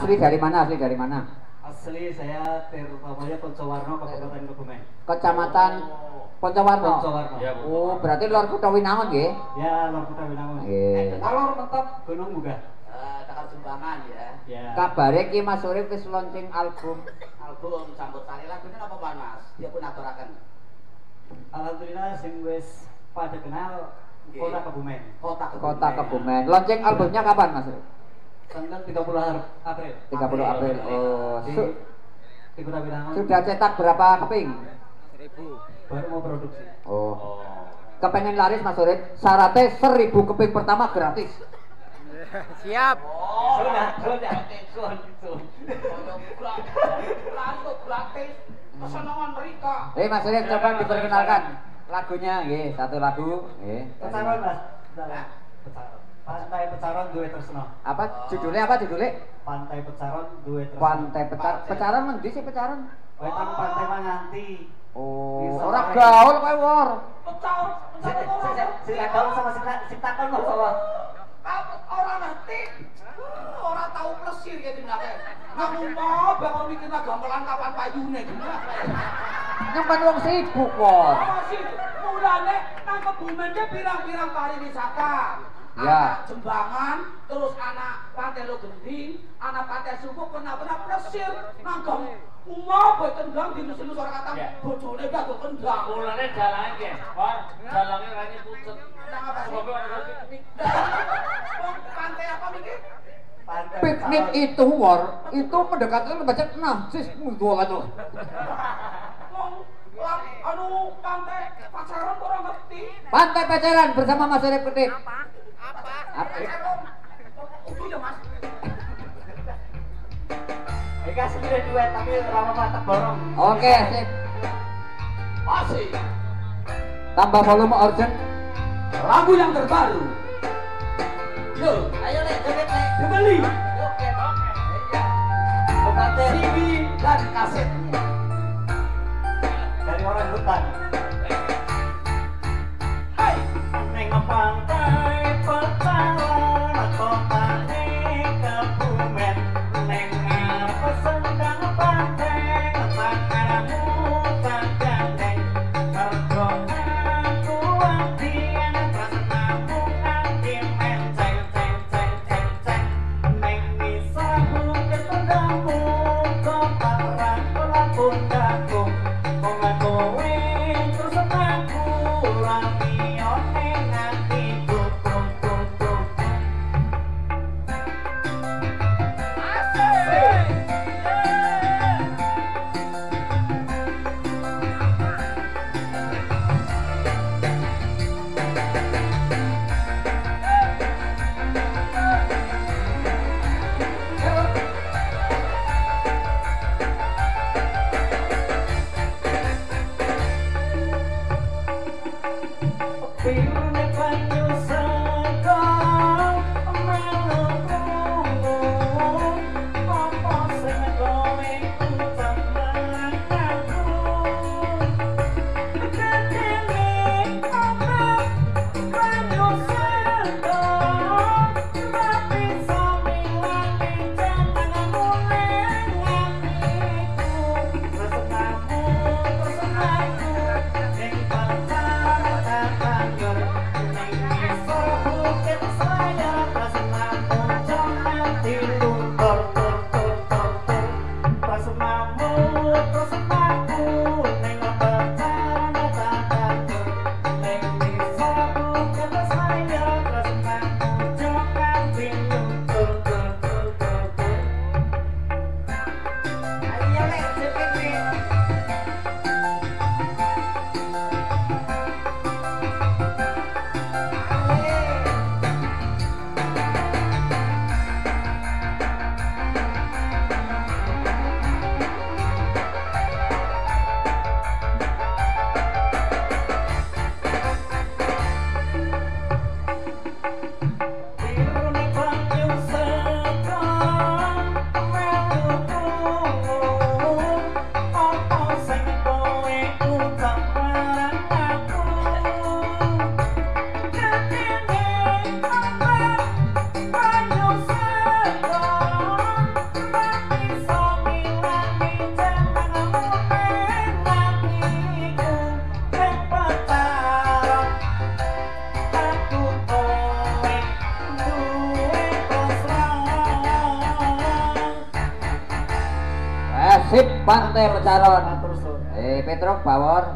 Asli dari mana? Asli dari mana? Asli saya Tirtawaya Poncowarno, Kabupaten Kebumen. Kecamatan Poncowarno. Poncowarno. Ya, Oh, berarti luar Kutha Winangun nggih? Ya, Lor Kutha Winangun. Nggih. Alor tetap Gunung Munggah. Tekan Sumbangan ya. Ya. Kabare ki Mas Urip wis launching album. Album sambut sari lagune apa Pak Mas? Dia pun aturaken. Alhamdulillah sing wis pada kenal Kota Kebumen. Kota Kebumen. Launching albumnya kapan Mas Urip? Tanggal 30 April. 30 April. Oh, Di Kota Winangun. sudah cetak berapa keping? 1000. Baru mau produksi. Oh. Kepengen laris Mas Urip, syaratnya 1000 keping pertama gratis. Siap. Sudah. Gratis. Kesenangan mereka. Mas Urip coba diperkenalkan lagunya nggih, satu lagu nggih. Pecaron Mas. Pecaron. Pantai Pecaron duwe tresno. Apa judulnya apa judulnya? Pantai Pecaron duwe tresno. Pantai Pecaron ngendi sih Pecaron? Wetan pantai Manganti. Oh, ora gaul kowe wor. Si gaul sama si takon kok sama. Orang ngerti. Orang tahu plesir ya dinake. Ngamu mau bakal bikin gamelan kapan payune gimana? Yang kan wong sibuk wor. Masih mulane nang Kebumen ge pirang-pirang pariwisata. Ya. Anak Jembangan, terus anak Pantai Logending, anak Pantai Sumuk pernah plesir nang Umah boy kendang di nusul suara kata bojone gak tuh kendang. Mulane dalange nggih. War, dalange rene pucet. Nang apa sih? Sebab ana piknik. Wong pantai apa mikir? Piknik itu wor, itu mendekati baca najis munggo tuh. Wong anu pantai pacaran orang ngerti. Pantai Pacaran bersama Mas Urip Kedip. Apa? Itu ya Mas. Eka sendiri duet tapi rama mata borong. Oke, sip. Masih Tambah volume urgent. lagu yang terbaru. Yo, Ayo Lek, joget Lek. dibeli Oke. Iya. CD dan kasetnya. Dari orang hutan. Hai, Neng pantai Pecaron kotane Kebumen. Neng apa sendang pantai takaramu tak gandeng. Mergo aku andian tresnamu nganti menceng ceng ceng ceng ceng. Neng bisa bukit pendamu kota terang kula pundaku. Kowe Sip, Pantai Pecaron. Terus. Petruk Bawor.